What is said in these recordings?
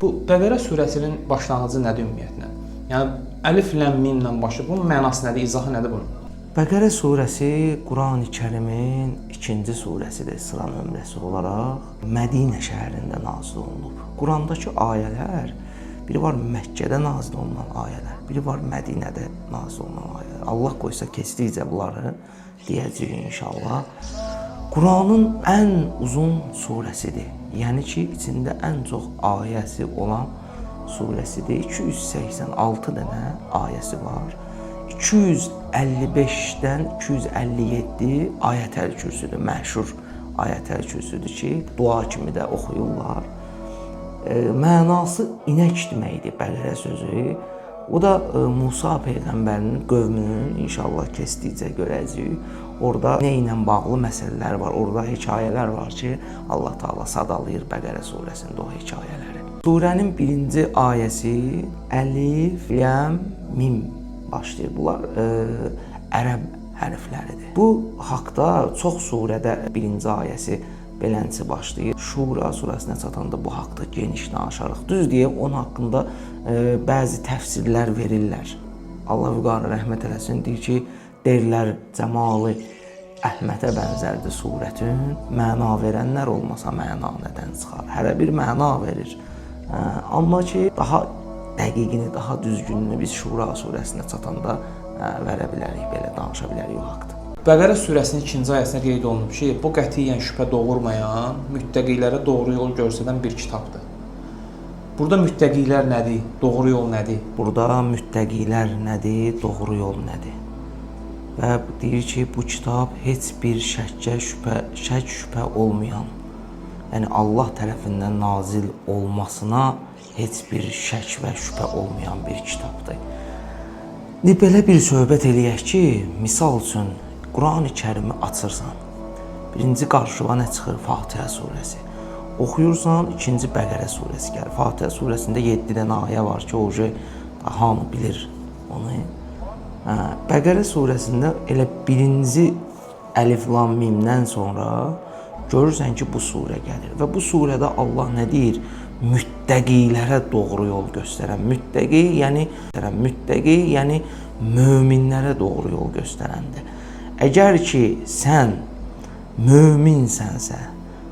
Bu Bəqərə surəsinin başlanğıcı nədir ümumiyyətlə? Yəni əlif, ləm, mimlə başlayır. Bunun mənası nədir, izahı nədir bunun? Bəqərə surəsi Qurani-Kərimin ikinci surəsidir sıra nömrəsi olaraq. Mədinə şəhərində nazil olunub. Qurandakı ayələr, biri var Məkkədə nazil olunan ayələr, biri var Mədinədə nazil olunan ayələr. Allah qoysa keçdikcə bunları deyəcəyik inşallah. Quranın ən uzun surəsidir. Yəni ki, içində ən çox ayəsi olan surəsidir. 286 dənə ayəsi var. 255-dən 257 Ayətəl Kürsüdür, məşhur Ayətəl Kürsüdür ki, dua kimi də oxuyurlar. Mənası inək deməkdir Bəqərə sözü. O da Musa Peyğəmbərinin qövmünün inşallah keçdikcə görəcəyik. Orada nə ilə bağlı məsələlər var, orada hekayələr var ki, Allah Taala sadalayır Bəqərə surəsində o hekayələri. Surənin birinci ayəsi əlif, ləm, mim başlayır. Bunlar ərəb hərfləridir. Bu haqda çox surədə birinci ayəsi beləncə başlayır. Şura surəsinə çatanda bu haqda geniş danışarıq. Düz deyək, onun haqqında bəzi təfsirlər verirlər. Allah vüqarı rəhmət eləsin, deyir ki, deyirlər Cəmalı Əhmətə bənzərdir surətin. Məna verənlər olmasa məna nədən çıxar? Hərə bir məna verir. Amma ki, daha dəqiqini, daha düzgününü biz Şura surəsinə çatanda verə bilərik, belə danışa bilərik o haqda. Bəqərə surəsinin ikinci ayəsində qeyd olunub ki, bu qətiyyən şübhə doğurmayan, müttəqilərə doğru yol göstərən bir kitabdır. Burada müttəqilər nədir? Doğru yol nədir? Burada müttəqilər nədir? Doğru yol nədir? Və deyir ki, bu kitab heç bir şək şübhə olmayan, yəni Allah tərəfindən nazil olmasına heç bir şək və şübhə olmayan bir kitabdır. Belə bir söhbət eləyək ki, misal üçün Qurani-Kərimi açırsan, birinci qarşıva nə çıxır? Fatihə surəsi. Oxuyursan, ikinci Bəqərə surəsi gəlir. Fatihə surəsində 7 dənə ayə var ki, o hamı bilir onu. Bəqərə surəsində elə birinci əlif, lam, mimdən sonra görürsən ki, bu surə gəlir. Və bu surədə Allah nə deyir? Müttəqilərə doğru yol göstərən. Müttəqi, yəni möminlərə doğru yol göstərəndir. Əgər ki, sən möminsənsə,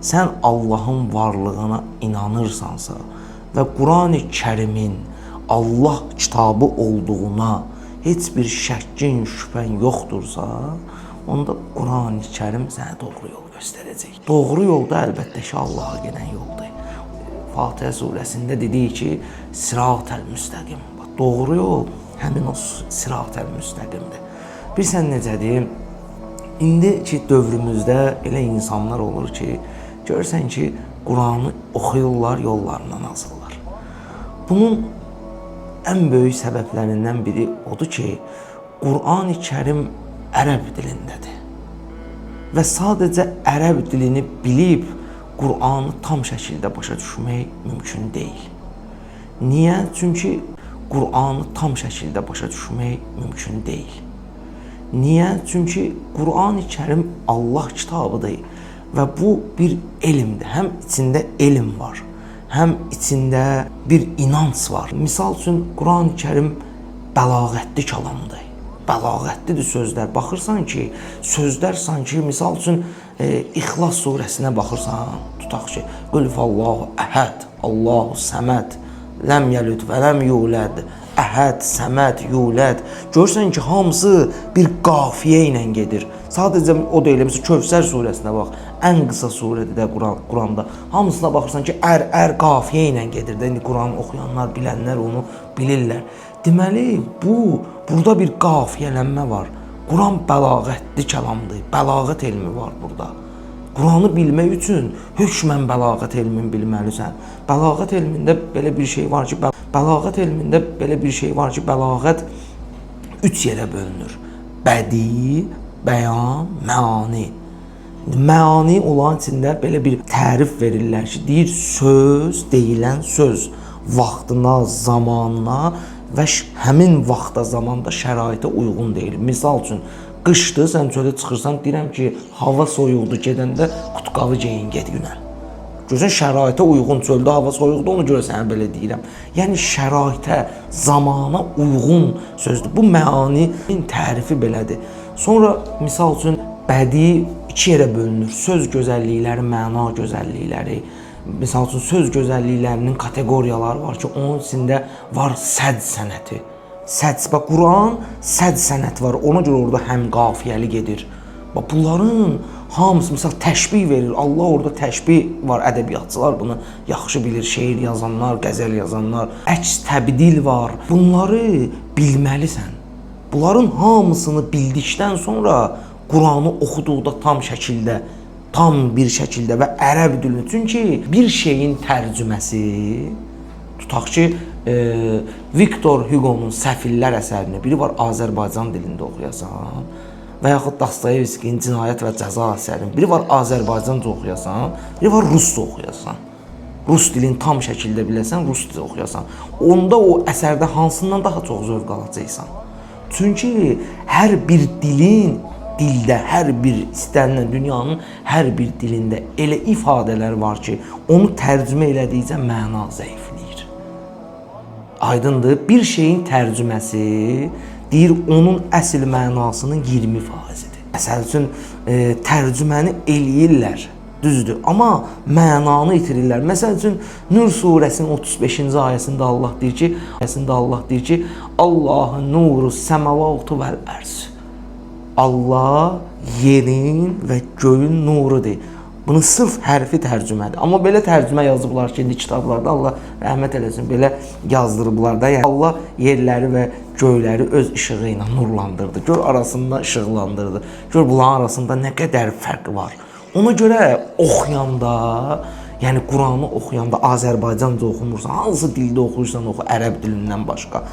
sən Allahın varlığına inanırsansa və Qurani-Kərimin Allah kitabı olduğuna heç bir şəkkin, şübhən yoxdursa, onda Qurani-Kərim sənə doğru yol göstərəcək. Doğru yolda əlbəttə ki, Allaha gedən yoldur. Fatihə surəsində dedik ki, Sirat-əl müstəqim. Doğru yol həmin o Sirat-əl müstəqimdir. Bilsən necədir? İndiki dövrümüzdə elə insanlar olur ki, görürsən ki, Quranı oxuyurlar, yollarından azırlar. Bunun ən böyük səbəblərindən biri odur ki, Qurani-Kərim ərəb dilindədir. Və sadəcə ərəb dilini bilib Qur'anı tam şəkildə başa düşmək mümkün deyil. Niyə? Çünki Qur'anı tam şəkildə başa düşmək mümkün deyil. Niyə? Çünki Qurani-Kərim Allah kitabıdır və bu bir elmdir. Həm içində elm var, həm içində bir inanc var. Misal üçün Qurani-Kərim bəlağətli kəlamdır. Bəlağətlidir sözlər. Baxırsan ki, sözlər sanki misal üçün İxlas surəsinə baxırsan, tutaq ki, Qul huvallahu əhəd, Allahu səməd, ləm yəlid və ləm yulad, əhəd, səməd, yulad. Görürsən ki, hamısı bir qafiyə ilə gedir. Sadəcə o deyil, məsələn, Kövsər surəsinə bax, ən qısa surədir də Quranda. Hamısına baxırsan ki, qafiyə ilə gedir. İndi Quranı oxuyanlar, bilənlər onu bilirlər. Deməli, burada bir qafiyələnmə var. Quran bəlağətli kəlamdır, bəlağət elmi var burada. Quranı bilmək üçün hökmən bəlağət elmini bilməlisən. Bəlağət elmində belə bir şey var ki, bəlağət 3 yerə bölünür. Bədi, bəyan, məani. Məani olan içində belə bir tərif verirlər ki, deyir söz, deyilən söz vaxtına, zamanına və həmin vaxta, zamanda şəraitə uyğun deyil. Misal üçün, qışdır, sən çölə çıxırsan, deyirəm ki, hava soyuqdur, gedəndə qutqalı geyin, get günə. Görürsən şəraitə uyğun, çöldə hava soyuqdur, ona görə sənə belə deyirəm. Yəni şəraitə, zamana uyğun sözdür. Bu məaninin tərifi belədir. Sonra misal üçün bədii iki yerə bölünür. Söz gözəllikləri, məna gözəllikləri. Misal üçün söz gözəlliklərinin kateqoriyaları var ki, onun içində var səd sənəti. Bax Quran səd sənət var. Ona görə orada həm qafiyəli gedir. Bax bunların hamısı misal təşbih verir. Allah orada təşbih var. Ədəbiyyatçılar bunu yaxşı bilir. Şeir yazanlar, qəzəl yazanlar, əks təbdil var. Bunları bilməlisən. Bunların hamısını bildikdən sonra Quranı oxuduqda tam bir şəkildə və ərəb dilini. Çünki bir şeyin tərcüməsi, tutaq ki, Viktor Hugo'nun Səfillər əsərini biri var Azərbaycan dilində oxuyasan və yaxud Dostoyevskinin Cinayət və Cəza əsərini biri var Azərbaycanca oxuyasan, biri var Rusca oxuyasan. Rus dilini tam şəkildə biləsən, Rus dili oxuyasan. Onda o əsərdə hansından daha çox zövq alacaqsan? Çünki hər bir dilin dildə, hər bir istənilən dünyanın hər bir dilində elə ifadələr var ki, onu tərcümə elədikcə məna zəifləyir. Aydındır, bir şeyin tərcüməsi deyir onun əsl mənasının 20%-dir. Məsəl üçün tərcüməni eləyirlər, düzdür, amma mənanı itirirlər. Məsəl üçün Nur surəsinin 35-ci ayəsində Allah deyir ki, Allahu nuru səmavatu vəl ərz. Allah yerin və göyün nurudur. Bunu sırf hərfi tərcümədir. Amma belə tərcümə yazıblar ki, indi kitablarda Allah rəhmət eləsin, belə yazdırıblar da. Yəni Allah yerləri və göyləri öz işığı ilə nurlandırdı. Gör arasında işıqlandırdı. Gör bunların arasında nə qədər fərq var. Ona görə oxuyanda, yəni Quranı oxuyanda Azərbaycanca oxumursan, hansı dildə oxuyursan oxu, ərəb dilindən başqa.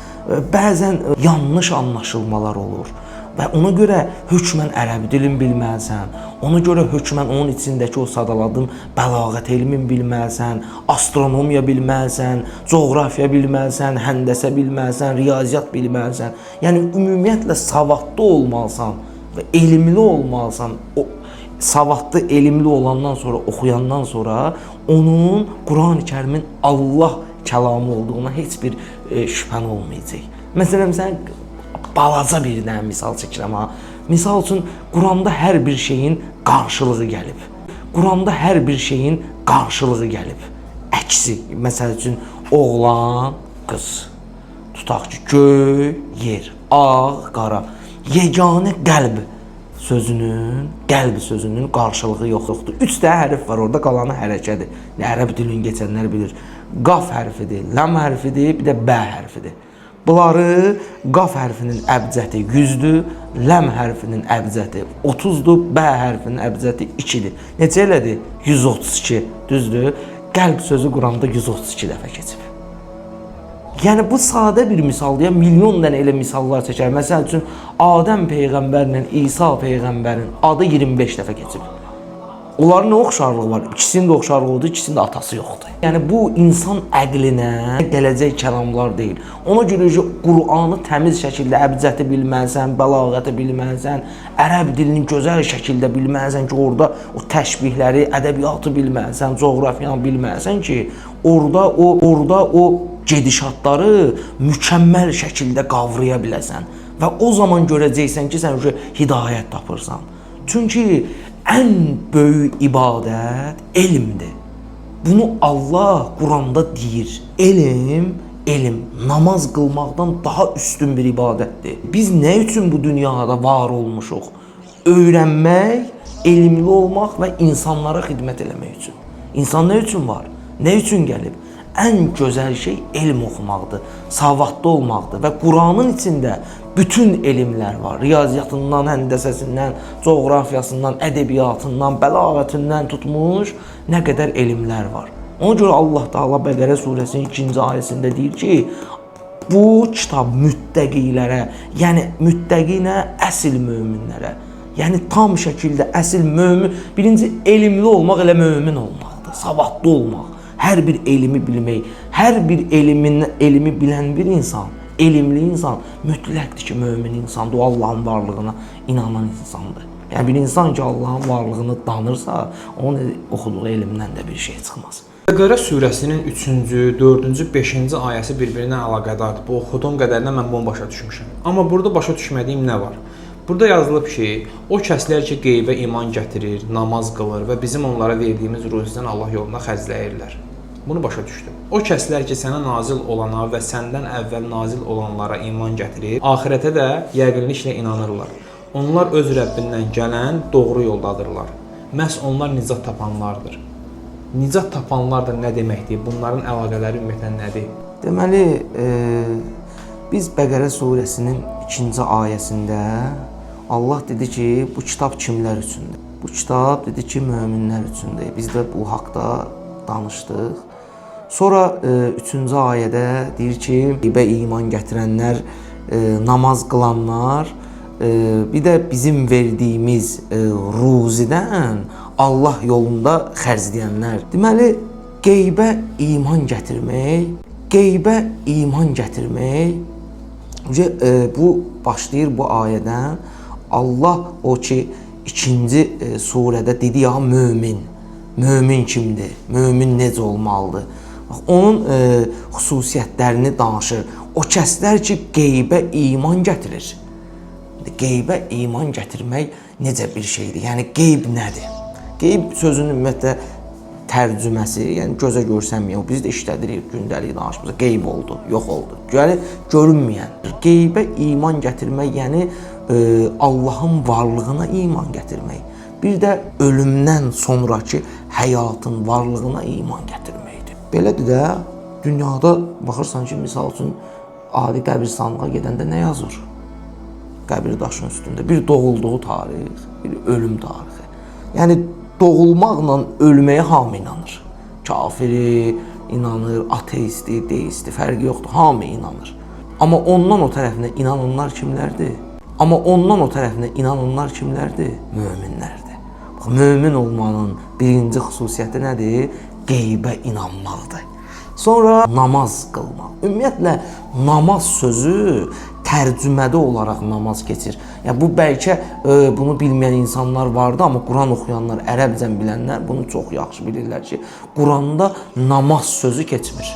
Bəzən yanlış anlaşılmalar olur. Və ona görə hökmən ərəb dilini bilməlisən, ona görə hökmən onun içindəki o sadaladığım bəlağət elmin bilməlisən, astronomiya bilməlisən, coğrafiya bilməlisən, həndəsə bilməlisən, riyaziyyat bilməlisən. Yəni ümumiyyətlə savadlı olmalısan və elmli olmalısan. O savadlı, elmli olandan sonra, oxuyandan sonra onun Qurani-Kərimin Allah kəlamı olduğuna heç bir şübhən olmayacaq. Məsələn, sən balaca bir dənə misal çəkirəm ha. Misal üçün Quranda hər bir şeyin qarşılığı gəlib. Quranda hər bir şeyin qarşılığı gəlib. Əksi, məsəl üçün oğlan, qız. Tutaq ki, göy, yer, ağ, qara. Yeganə qəlb sözünün qarşılığı yoxdur. 3 dənə hərf var orada, qalanı hərəkədir. Ərəb dilini keçənlər bilir. Qaf hərfidir, lam hərfidir, bir də bə hərfidir. Bunları qaf hərfinin əbcəti 100-dür, ləm hərfinin əbcəti 30-dur, bə hərfinin əbcəti 2-dir. Necə elədir? 132, düzdür? Qəlb sözü Quranda 132 dəfə keçib. Yəni bu sadə bir misaldır, milyon dənə elə misallar çəkər. Məsəl üçün Adəm peyğəmbərlə İsa peyğəmbərin adı 25 dəfə keçib. Onların nə oxşarlığı var? İkisinin də oxşarlığı odur, ikisinin də atası yoxdur. Yəni bu insan əqlinə gələcək kəlamlar deyil. Ona görə ki, Qur'anı təmiz şəkildə əbcəti bilməlisən, bəlağəti bilməlisən, ərəb dilini gözəl şəkildə bilməlisən ki, orada o təşbihləri, ədəbiyyatı bilməlisən, coğrafiyanı bilməlisən ki, orada o gedişatları mükəmməl şəkildə qavraya biləsən. Və o zaman görəcəksən ki, sən hidayət tapırsan. Çünki ən böyük ibadət elmdir. Bunu Allah Quranda deyir. Elm namaz qılmaqdan daha üstün bir ibadətdir. Biz nə üçün bu dünyada var olmuşuq? Öyrənmək, elmli olmaq və insanlara xidmət eləmək üçün. İnsan nə üçün var? Nə üçün gəlib? Ən gözəl şey elm oxumaqdır, savadlı olmaqdır və Quranın içində bütün elmlər var. Riyaziyyatından, həndəsəsindən, coğrafiyasından, ədəbiyyatından, bəlağətindən tutmuş nə qədər elmlər var. Ona görə Allah Taala Bəqərə surəsinin 2-ci ayəsində deyir ki, bu kitab müttəqilərə, yəni müttəqi nə? Əsl möminlərə. Yəni tam şəkildə əsl mömin, birinci elmli olmaq elə mömin olmaqdır, savadlı olmaq. Hər bir elmi bilmək, hər bir elmi bilən bir insan, elmli insan mütləqdir ki, mömin insandır, o Allahın varlığına inanan insandır. Yəni bir insan ki Allahın varlığını danırsa, onun oxuduğu elmdən də bir şey çıxmaz. Bəqərə surəsinin 3-cü, 4-cü, 5-ci ayəsi bir-birinə əlaqədardır. Bu oxuduğum qədərilə mən bunu başa düşmüşəm. Amma burada başa düşmədiyim nə var? Burada yazılıb ki, o kəslər ki qeybə iman gətirir, namaz qılır və bizim onlara verdiyimiz ruzidən Allah yolunda xərcləyirlər. Bunu başa düşdüm. O kəslər ki sənə nazil olana və səndən əvvəl nazil olanlara iman gətirir, axirətə də yəqinliklə inanırlar. Onlar öz Rəbbindən gələn doğru yoldadırlar. Məhz onlar nicat tapanlardır. Nicat tapanlar da nə deməkdir? Bunların əlaqələri ümumiyyətlə nədir? Deməli, biz Bəqərə surəsinin 2-ci ayəsində Allah dedi ki, bu kitab kimlər üçündür? Bu kitab dedi ki, möminlər üçündür. Biz də bu haqda danışdıq. Sonra 3-cü ayədə deyir ki, qeybə iman gətirənlər, namaz qılanlar, bir də bizim verdiyimiz ruzidən Allah yolunda xərcləyənlər. Deməli, qeybə iman gətirmək, bu başlayır bu ayədən. Allah o ki, 2-ci surədə dedi ya mömin. Mömin kimdir? Mömin necə olmalıdır? Onun xüsusiyyətlərini danışır. O kəslər ki, qeybə iman gətirir. Qeybə iman gətirmək necə bir şeydir? Yəni qeyb nədir? Qeyb sözünün ümumiyyətlə tərcüməsi, yəni gözə görsənməyən, biz də işlədirik gündəlik danışmamızda. Qeyb oldu, yox oldu. Yəni görünməyən. Qeybə iman gətirmək, yəni Allahın varlığına iman gətirmək. Bir də ölümdən sonraki həyatın varlığına iman gətirməkdir. Belədir də, dünyada baxırsan ki, misal üçün adi qəbirstanlığa gedəndə nə yazır? Qəbir daşının üstündə bir doğulduğu tarix, bir ölüm tarixi. Yəni doğulmaqla ölməyə hamı inanır. Kafiri inanır, ateisti, deisti, fərqi yoxdur, hamı inanır. Amma ondan o tərəfinə inananlar kimlərdir? Möminlərdir. Bax, mömin olmanın birinci xüsusiyyəti nədir? Qeybə inanmaqdır. Sonra namaz qılmaq. Ümumiyyətlə, namaz sözü tərcümədə olaraq namaz keçir. Yəni bu bəlkə bunu bilməyən insanlar vardı, amma Quran oxuyanlar, ərəbcən bilənlər bunu çox yaxşı bilirlər ki, Quranda namaz sözü keçmir.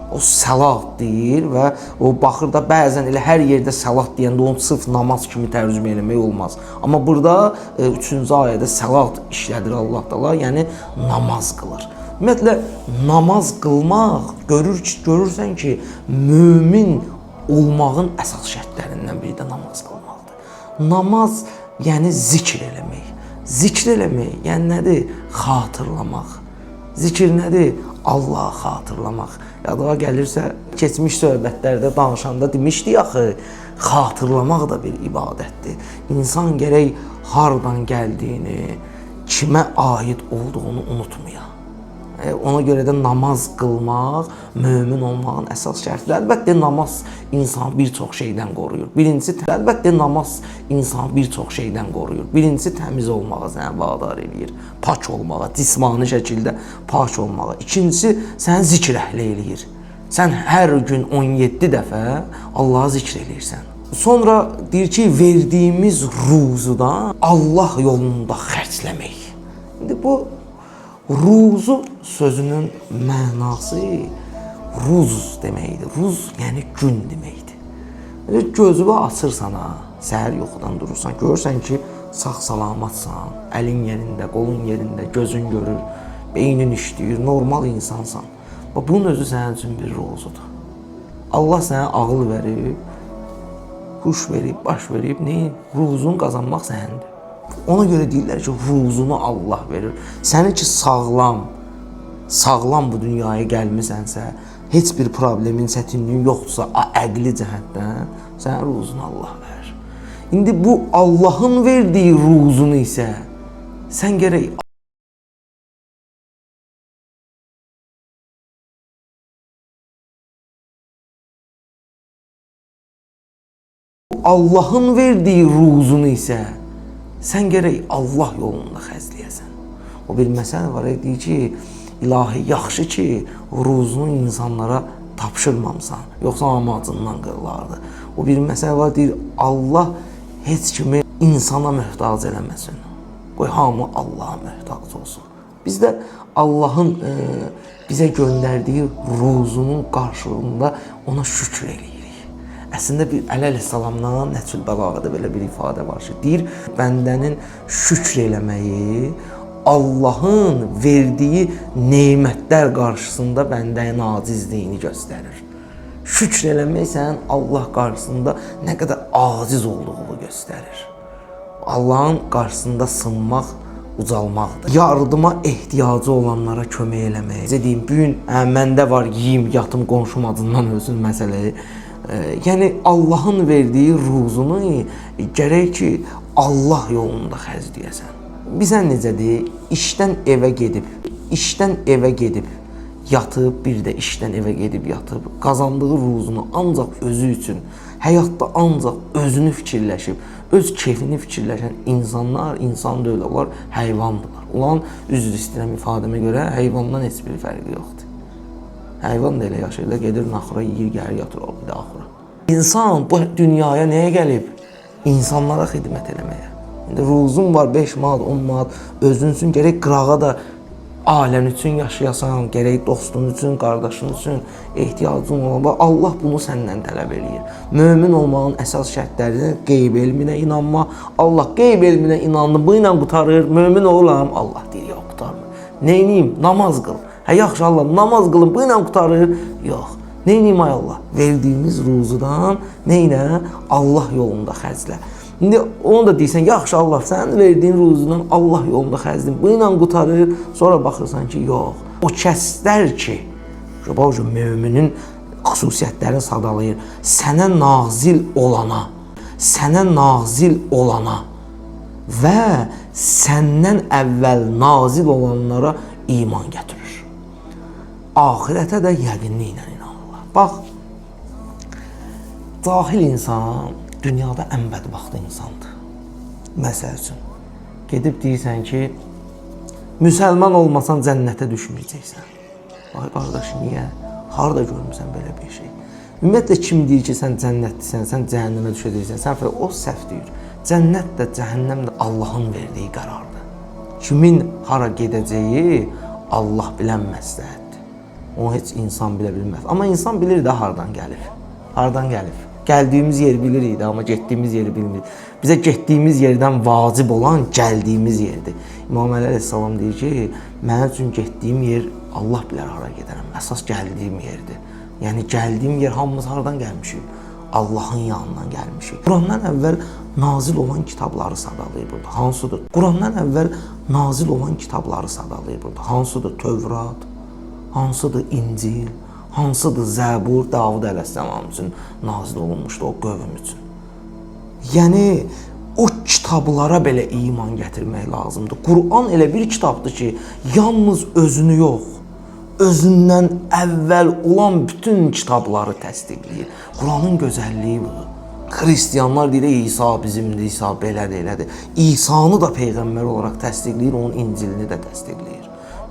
O salat deyir və o baxır da bəzən elə hər yerdə salat deyəndə onu sırf namaz kimi tərcümə eləmək olmaz. Amma burada 3-cü ayədə salat işlədir Allah Taala, yəni namaz qılır. Ümumiyyətlə namaz qılmaq görürsən ki, mömin olmağın əsas şərtlərindən biri də namaz qılmaqdır. Namaz yəni zikr eləmək. Zikr eləmək yəni nədir? Xatırlamaq. Zikr nədir? Allahı xatırlamaq. Yadıma gəlirsə, keçmiş söhbətlərdə danışanda demişdik axı, xatırlamaq da bir ibadətdir. İnsan gərək hardan gəldiyini, kimə aid olduğunu unutmaya. Ona görə də namaz qılmaq mömin olmağın əsas şərtidir. Əlbəttə namaz insanı bir çox şeydən qoruyur. Birincisi təmiz olmağa səni vadar eləyir. Pak olmağa, cismani şəkildə pak olmağa. İkincisi səni zikr əhli eləyir. Sən hər gün 17 dəfə Allahı zikr eləyirsən. Sonra deyir ki, verdiyimiz ruzudan Allah yolunda xərcləmək. İndi bu ruzu sözünün mənası ruz deməkdir. Ruz yəni gün deməkdir. Gözünü açırsan, səhər yuxudan durursan, görürsən ki, sağ-salamatsan, əlin yerində, qolun yerində, gözün görür, beynin işləyir, normal insansan. Bunun özü sənin üçün bir ruzudur. Allah sənə ağıl verib, huş verib, baş verib, neyin? Ruzunu qazanmaq sənindir. Ona görə deyirlər ki, ruzunu Allah verir. Sənin ki sağlam bu dünyaya gəlmisənsə, heç bir problemin, çətinliyin yoxdursa, əqli cəhətdən sənə ruzunu Allah verir. İndi bu Allahın verdiyi ruzunu isə sən gərək Allah yolunda xərcləyəsən. O bir məsələ var, deyir ki, ilahi yaxşı ki, ruzunu insanlara tapşırmamısan, yoxsa amacından qırlardı. O bir məsələ var, deyir, Allah heç kimi insana möhtac eləməsin. Qoy hamı Allaha möhtac olsun. Biz də Allahın bizə göndərdiyi ruzunun qarşılığında ona şükür eləyirik. Əslində bir əleyhissalamdan Nəhcül Bəlağədə belə bir ifadə var ki, deyir, bəndənin şükür eləməyi Allahın verdiyi nemətlər qarşısında bəndənin acizliyini göstərir. Şükür eləmək sənin Allah qarşısında nə qədər aciz olduğunu göstərir. Allahın qarşısında sınmaq, ucalmaqdır. Yardıma ehtiyacı olanlara kömək eləmək. Sizə deyim, bu gün məndə var, yeyim, yatım, qonşum adından ölsün məsələyi. Yəni Allahın verdiyi ruzunu gərək ki, Allah yolunda xərcləyəsən. Bizə necədir? İşdən evə gedib, yatıb, bir də işdən evə gedib yatıb, qazandığı ruzunu ancaq özü üçün, həyatda ancaq özünü fikirləşib, öz keyfini fikirləşən insanlar insan deyil, onlar heyvandırlar. Ulan, üzr istəyirəm ifadəmə görə, heyvandan heç bir fərqi yoxdur. Heyvan da elə yaşayırlar, gedir naxura, yiyir, gəlir, yatır o bir də axıra. İnsan bu dünyaya nəyə gəlib? İnsanlara xidmət eləməyə. İndi ruzun var 5 manat, 10 manat, özün üçün gərək qırağa da alən üçün yaşayasan, gərək dostun üçün, qardaşın üçün ehtiyacın olan. Allah bunu səndən tələb eləyir. Mömin olmağın əsas şərtlərindən qeyb elminə inanma. Allah qeyb elminə inandı, bu ilə qutarır. Mömin olam, Allah deyir, yox, qutarmır. Neyniyim? Namaz qıl. Hə, yaxşı Allah, namaz qılın, bu ilə qutarır. Yox. Neyniyim ay Allah? Verdiyimiz ruzudan neynə? Allah yolunda xərclə. İndi onu da deyirsən, yaxşı Allah, sənin verdiyin ruzundan Allah yolunda xərcləyim, bu ilə qutarır, sonra baxırsan ki, yox. O kəslər ki, müminin xüsusiyyətlərini sadalayır, sənə nazil olana və səndən əvvəl nazil olanlara iman gətirir. Ahirətə də yəqinliklə inanırlar. Bax, cahil insan dünyada ən bədbəxt insandır. Məsəl üçün, gedib deyirsən ki, müsəlman olmasan cənnətə düşməyəcəksən. Ay qardaş, niyə? Harada görmüsən belə bir şey? Ümumiyyətlə, kim deyir ki, sən cənnətlisən, sən cəhənnəmə düşəcəksən, sən o səhv deyir. Cənnət də, cəhənnəm də Allahın verdiyi qərardır. Kimin hara gedəcəyi Allah bilən məsləhətdir. Onu heç insan bilə bilməz. Amma insan bilir də hardan gəlib. Hardan gəlib? Gəldiyimiz yeri bilirik də, amma getdiyimiz yeri bilmirik. Bizə getdiyimiz yerdən vacib olan gəldiyimiz yerdir. İmam Əli əleyhissalam deyir ki, mənim üçün getdiyim yer Allah bilər hara gedərəm. Əsas gəldiyim yerdir. Yəni gəldiyim yer hamımız hardan gəlmişik? Allahın yanından gəlmişik. Qurandan əvvəl nazil olan kitabları sadalayır burada. Hansıdır? Qurandan əvvəl nazil olan kitabları sadalayır burada. Hansıdır? Tövrat, hansıdır? İncil, hansıdır? Zəbur, Davud əleyhissalam üçün nazil olunmuşdu o qövm üçün. Yəni o kitablara belə iman gətirmək lazımdır. Quran elə bir kitabdır ki, yalnız özünü yox, özündən əvvəl olan bütün kitabları təsdiqləyir. Quranın gözəlliyi budur. Xristianlar deyir, İsa bizimdir, İsa belədir, elədir. İsa'nı da peyğəmbər olaraq təsdiqləyir, onun İncilini də təsdiqləyir.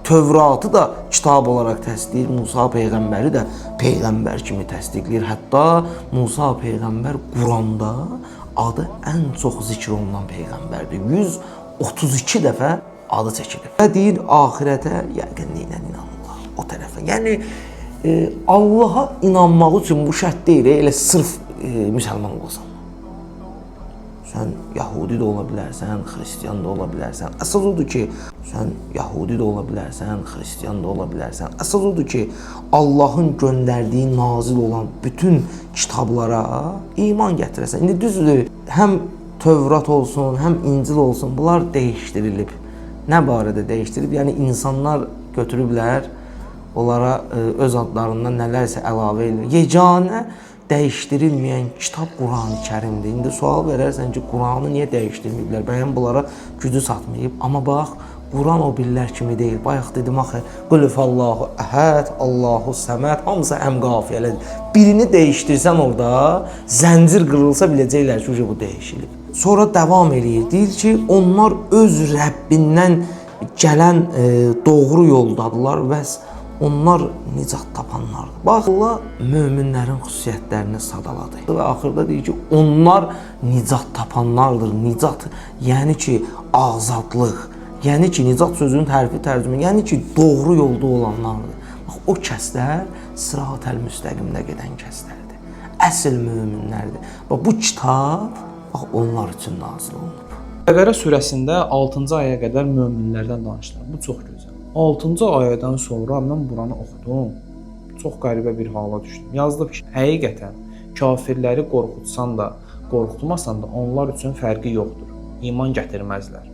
Tövratı da kitab olaraq təsdiqləyir, Musa peyğəmbəri də peyğəmbər kimi təsdiqləyir. Hətta Musa peyğəmbər Quranda adı ən çox zikr olunan peyğəmbərdir. 132 dəfə adı çəkilib. Və deyir, ahirətə yəqinliklə inanırlar o tərəfə. Yəni, Allaha inanmaq üçün bu şərt deyil, elə sırf müsəlman olasan. Sən Yahudi də ola bilərsən, Xristiyan da ola bilərsən. Əsas odur ki, sən Yahudi də ola bilərsən, Xristiyan da ola bilərsən. Əsas odur ki, Allahın göndərdiyi nazil olan bütün kitablara iman gətirəsən. İndi düzdür, həm Tövrat olsun, həm İncil olsun, bunlar dəyişdirilib. Nə barədə dəyişdirilib? Yəni, insanlar götürüblər, onlara öz adlarından nələrsə əlavə edilir. Yeganə dəyişdirilməyən kitab Quran-ı Kərimdir. İndi sual verərsən ki, Quranı niyə dəyişdirməyiblər? Bəyən bunlara gücü çatmayıb. Amma bax, Quran o birlər kimi deyil. Bayaq dedim axı, Qulhufallahu əhəd, Allahu səməd, hamısı həm qafiyələdir. Birini dəyişdirsən orada, zəncir qırılsa biləcəklər ki, bu dəyişilib. Sonra davam eləyir. Deyir ki, onlar öz Rəbbindən gələn doğru yoldadırlar və onlar nicat tapanlardır. Bax, Allah möminlərin xüsusiyyətlərini sadaladı və axırda deyir ki, onlar nicat tapanlardır. Nicat, yəni ki, azadlıq, yəni ki, nicat sözünün hərfi tərcümə, yəni ki, doğru yolda olanlardır. Bax, o kəslər sırat-əl müstəqimdə gedən kəslərdir. Əsl möminlərdir. Bax, bu kitab bax, onlar üçün nazil olunub. Bəqərə surəsində 6-cı aya qədər möminlərdən danışılır. Bu çox gözəl. 6-cı ayədən sonra mən buranı oxudum. Çox qəribə bir hala düşdüm. Yazılıb ki, həqiqətən kafirləri qorxutsan da, qorxutmasan da onlar üçün fərqi yoxdur. İman gətirməzlər.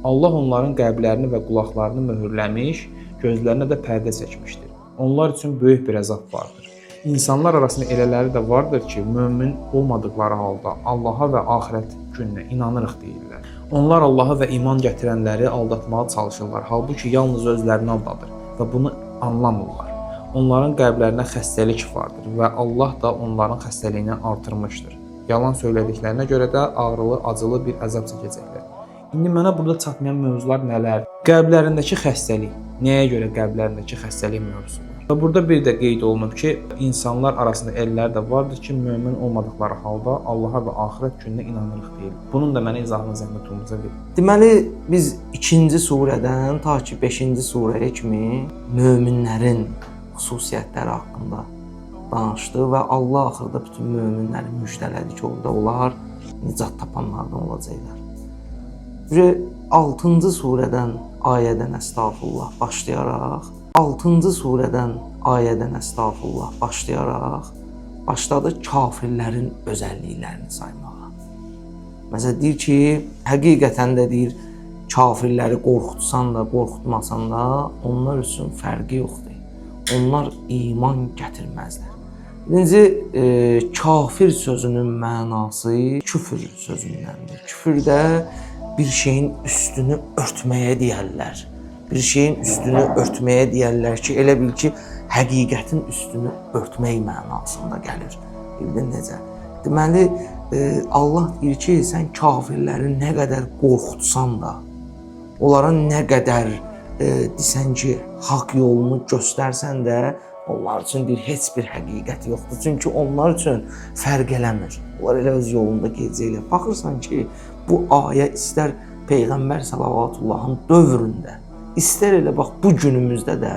Allah onların qəlblərini və qulaqlarını möhürləmiş, gözlərinə də pərdə çəkmişdir. Onlar üçün böyük bir əzab vardır. İnsanlar arasında elələri də vardır ki, mömin olmadıkları halda Allaha və axirət gününə inanırıq deyirlər. Onlar Allaha və iman gətirənləri aldatmağa çalışırlar. Halbuki yalnız özlərini aldadır və bunu anlamırlar. Onların qəlblərinə xəstəlik vardır və Allah da onların xəstəliyini artırmışdır. Yalan söylədiklərinə görə də ağrılı, acılı bir əzab çəkəcəklər. İndi mənə burada çatmayan mövzular nələr? Qəlblərindəki xəstəlik. Nəyə görə qəlblərindəki xəstəlik mövzusu? Və burada bir də qeyd olunub ki, insanlar arasında ellər də vardır ki, mömin olmadıkları halda Allaha və axirət gününə inanırıq deyil. Bunun da mənə izahını zəhmət olmasa verin. Deməli, biz 2-ci surədən ta ki 5-ci surəyə kimi möminlərin xüsusiyyətləri haqqında danışdı və Allah axırda bütün möminləri müjdələdi ki, orada onlar nicat tapanlardan olacaqlar. 6-cı surədən ayədən əstağfurullah başlayaraq 6-cı surədən ayədən əstağfurullah başlayaraq başladı kafirlərin özəlliklərini saymağa. Məsələn, deyir ki, həqiqətən də deyir, kafirləri qorxutsan da, qorxutmasan da onlar üçün fərqi yoxdur. Onlar iman gətirməzlər. Birinci, kafir sözünün mənası küfür sözündəndir. Küfürdə bir şeyin üstünü örtməyə deyərlər. Bir şeyin üstünü örtməyə deyərlər ki, elə bil ki, həqiqətin üstünü örtmək mənasında gəlir. Bildin necə? Deməli, Allah deyir ki, sən kafirləri nə qədər qorxutsan da, onlara nə qədər desən ki, haqq yolunu göstərsən də, onlar üçün deyir, heç bir həqiqət yoxdur. Çünki onlar üçün fərq eləmir. Onlar elə öz yolunda gedəcəklər. Baxırsan ki, bu ayə istər Peyğəmbər sallallahu dövründə, İstər elə bax, bu günümüzdə də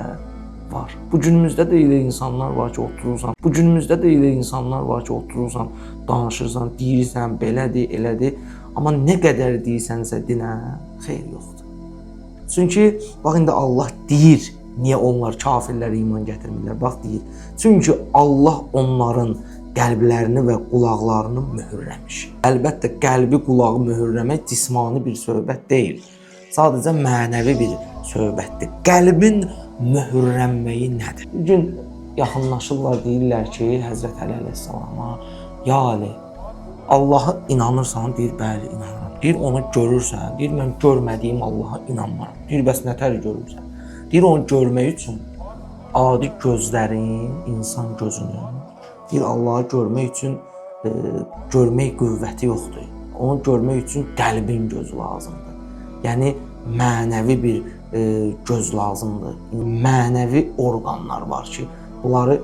var. Bu günümüzdə də elə insanlar var ki, oturursan. Bu günümüzdə də elə insanlar var ki, oturursan, danışırsan, deyirsən, belədir, elədir. Amma nə qədər deyirsənsə dinə, xeyr yoxdur. Çünki, bax, indi Allah deyir, niyə onlar kafirlərə iman gətirmirlər? Bax, deyir. Çünki Allah onların qəlblərini və qulaqlarını möhürləmiş. Əlbəttə, qəlbi, qulağı möhürləmək cismani bir söhbət deyil. Sadəcə mənəvi bir söhbətdir. Qəlbin möhürlənməyi nədir? Bir gün yaxınlaşırlar, deyirlər ki, Həzrət Əli əleyhissalama, ya Əli, Allaha inanırsan? Deyir, bəli, inanıram. Deyir, onu görürsən? Deyir, mən görmədiyim Allaha inanmaram. Deyir, bəs nətər görürsən? Deyir, onu görmək üçün adi gözlərin, insan gözünün, deyir, Allahı görmək üçün görmək qüvvəti yoxdur. Onu görmək üçün qəlbin gözü lazımdır. Yəni, mənəvi bir göz lazımdır. Mənəvi orqanlar var ki, bunları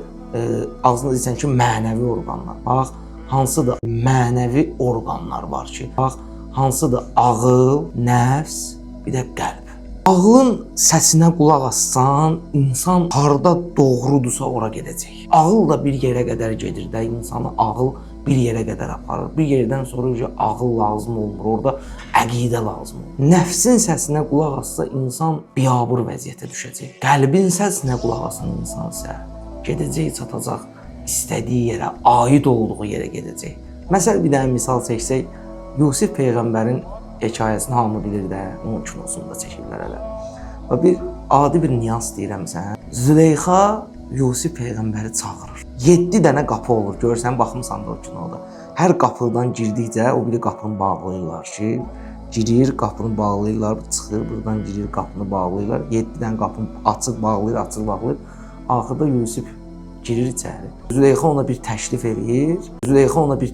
ağzında deyirsən ki, mənəvi orqanlar. Bax, hansıdır mənəvi orqanlar var ki, bax, hansıdır ağıl, nəfs, bir də qəlb. Ağlın səsinə qulaq assan, insan harda doğrudursa ora gedəcək. Ağıl da bir yerə qədər gedir də, insanı ağıl bir yerə qədər aparır. Bir yerdən sonra ağıl lazım olmur, orada əqidə lazım olur. Nəfsin səsinə qulaq assa insan biabır vəziyyətə düşəcək. Qəlbin səsinə qulaq asan insan isə gedəcək, çatacaq istədiyi yerə, aid olduğu yerə gedəcək. Məsələn, bir dənə misal çəksək, Yusif Peyğəmbərin hekayəsini hamı bilir də, onun kinosunu da çəkirlər hələ. Və bir adi bir niyans deyirəm sən. Züleyxa Yusif Peyğəmbəri çağırır. 7 dənə qapı olur, görsən, baxmısan da o kinoda. Hər qapıdan girdikcə o biri qapını bağlayırlar ki, girir, qapını bağlayırlar, çıxır, buradan girir, qapını bağlayırlar. 7 dənə qapını açıq bağlayır, açıq bağlayır. Axırda Yusif girir içəri. Züleyxa ona bir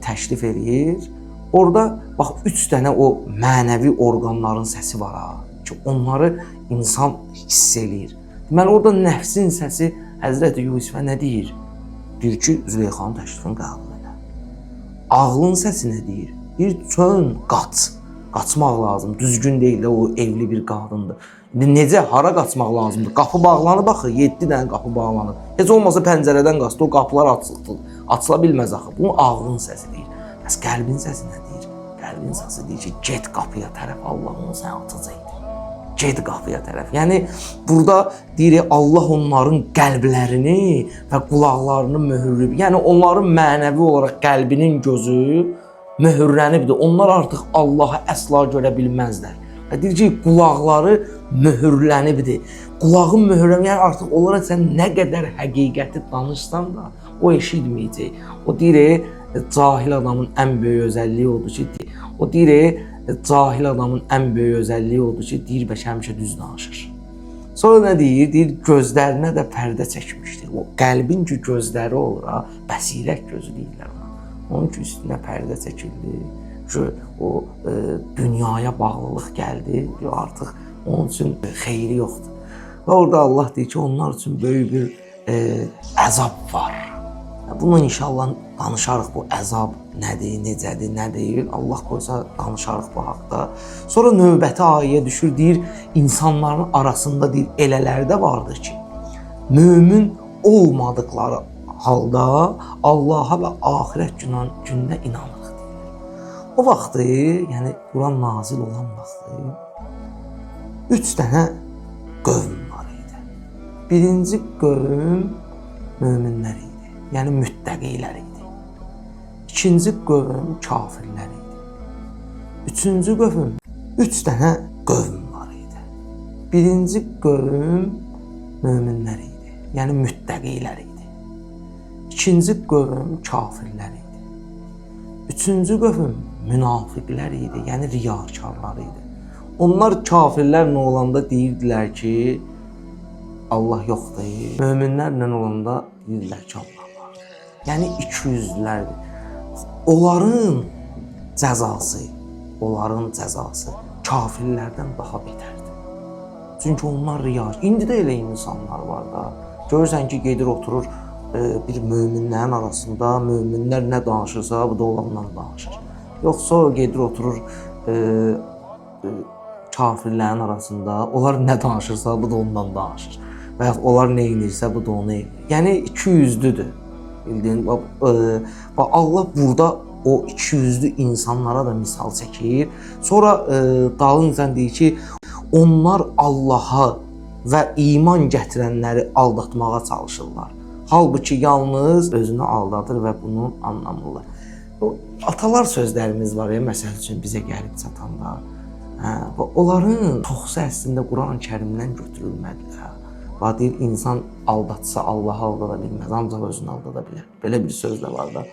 təklif eləyir. Orada bax 3 dənə o mənəvi orqanların səsi var ha ki, onları insan hiss eləyir. Deməli orada nəfsin səsi Həzrəti Yusifə nə deyir? Deyir ki, Züleyxanın təklifini qəbul elə. Ağlın səsi nə deyir? Deyir, çön, qaç. Qaçmaq lazım. Düzgün deyil də o evli bir qadındır. Necə, hara qaçmaq lazımdır? Qapı bağlanıb axı, 7 dənə qapı bağlanıb. Heç olmasa pəncərədən qaçdı, o qapılar açıla bilməz axı. Bunun ağlın səsi deyir. Bəs qəlbin səsi nə deyir? Qəlbin səsi deyir ki, get qapıya tərəf, Allah onu sənə atacaqdır. Get qapıya tərəf. Yəni burada deyir Allah onların qəlblərini və qulaqlarını möhürləyib. Yəni onların mənəvi olaraq qəlbinin gözü möhürlənibdir. Onlar artıq Allahı əsla görə bilməzlər. Və deyir ki, qulaqları möhürlənibdir. Qulağın möhürlənib, yəni artıq onlara sən nə qədər həqiqəti danışsan da o eşitməyəcək. O deyir, cahil adamın ən böyük özəlliyi odur ki, cahil adamın ən böyük özəlliyi odur ki, deyir bəlkə həmişə düz danışır. Sonra nə deyir? Deyir, gözlərinə də pərdə çəkmişdir. O qəlbin ki, gözləri olur, bəsirət gözü deyirlər ona. Onun ki, üstünə pərdə çəkildi. Ki, o dünyaya bağlılıq gəldi. Artıq onun üçün xeyri yoxdur. Və orada Allah deyir ki, onlar üçün böyük bir əzab var. Bunu inşallah danışarıq, bu əzab nədir, necədir, nə deyil. Allah qoysa danışarıq bu haqda. Sonra növbəti ayəyə düşür, deyir, insanların arasında deyir, elələri də vardır ki, mömin olmadıkları halda Allaha və axirət gününə inanırıq deyir. O vaxtı, yəni Quran nazil olan vaxtı 3 dənə qövm var idi. Birinci qövm möminlər idi. Yəni müttəqilər idi. İkinci qövm kafirlər idi. Üçüncü qövm, 3 dənə qövm var idi. Birinci qövm möminlər idi. Yəni müttəqilər idi. İkinci qövm kafirlər idi. Üçüncü qövm münafiqlər idi. Yəni riyakarlar idi. Onlar kafirlərlə olanda deyirdilər ki, Allah yoxdur. Möminlərlə olanda deyirdilər ki, Allah. Yəni ikiyüzlülərdir. Onların cəzası kafirlərdən daha betərdir. Çünki onlar riyar. İndi də elə insanlar var da. Görürsən ki, gedir oturur bir möminlərin arasında, möminlər nə danışırsa, bu da onlarla danışır. Yoxsa gedir oturur kafirlərin arasında, onlar nə danışırsa, bu da ondan danışır. Və onlar nə edirsə, bu da onu edir. Yəni ikiyüzlüdür. Bildiğin, Allah burada o ikiyüzlü insanlara da misal çəkir. Sonra dalınca deyir ki, onlar Allaha və iman gətirənləri aldatmağa çalışırlar. Halbuki yalnız özünü aldadır və bunu anlamırlar. Atalar sözlərimiz var ya, məsəl üçün bizə gəlib çatanda. Onların çoxsu əslində Quran-ı Kərimdən götürülməlidir. Deyir, insan aldatsa Allahı aldada bilməz, ancaq özünü aldada bilər. Belə bir söz də var da.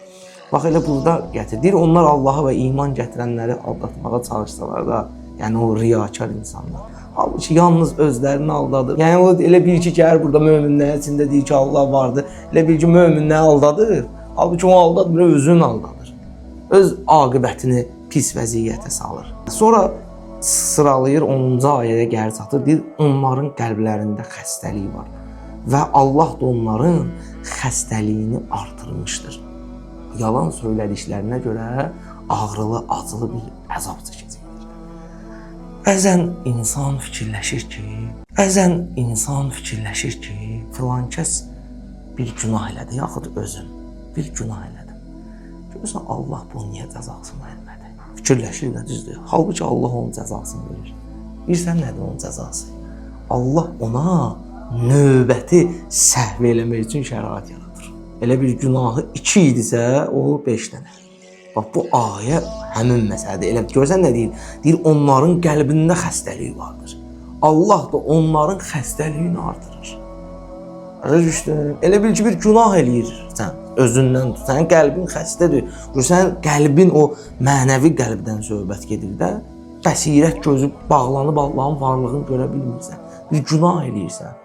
Bax, elə burada gətirir, onlar Allaha və iman gətirənləri aldatmağa çalışsalar da, yəni o riyakar insanlar. Halbuki yalnız özlərini aldadır. Yəni o elə bil ki, gəlir burada möminlərin içində deyir ki, Allah vardır. Elə bil ki, möminləri aldadır. Halbuki o aldadmır, özünü aldadır. Öz aqibətini pis vəziyyətə salır. Sonra sıralayır 10-cu ayəyə gəlir çatır, deyir, onların qəlblərində xəstəlik var və Allah da onların xəstəliyini artırmışdır. Yalan söylədiklərinə görə ağrılı, acılı bir əzab çəkəcəkdir. Bəzən insan fikirləşir ki, filan kəs bir günah elədi, yaxud özün bir günah elədi. Görürsən, Allah bunu niyə cəzasını vermədi? Fikirləşir də düzdür. Halbuki Allah onun cəzasını verir. Bilirsən nədir onun cəzası? Allah ona növbəti səhv eləmək üçün şərait yaradır. Elə bir günahı 2 idisə, o 5 dənə. Bax, bu ayə həmin məsələdir. Elə görsən nə deyir? Deyir, onların qəlbində xəstəliyi vardır. Allah da onların xəstəliyini artırır. Elə bil ki, bir günah eləyir sən. Özündən tut. Sənin qəlbin xəstədir. Görürsən, qəlbin o mənəvi qəlbdən söhbət gedir də, bəsirət gözü bağlanıb Allahın varlığını görə bilmirsən. Bir günah eləyirsən.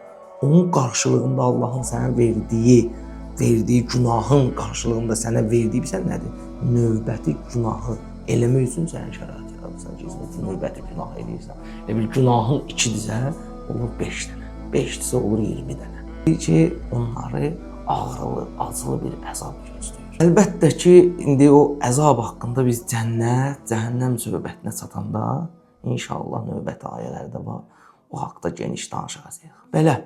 Onun qarşılığında Allahın sənə verdiyi günahın qarşılığında sənə verdiyi bilsən nədir? Növbəti günahı eləmək üçün sənə şərait yaradırsan ki, növbəti günah eləyirsən. Elə bir günahın 2-dirsə, olur 5 dənə. 5-disə olur 20 dənə. Deyir ki, onları ağrılı, acılı bir əzab gözləyir. Əlbəttə ki, indi o əzab haqqında biz cənnət, cəhənnəm söhbətinə çatanda inşallah növbəti ayələrdə var. O haqqda geniş danışacağıq. Belə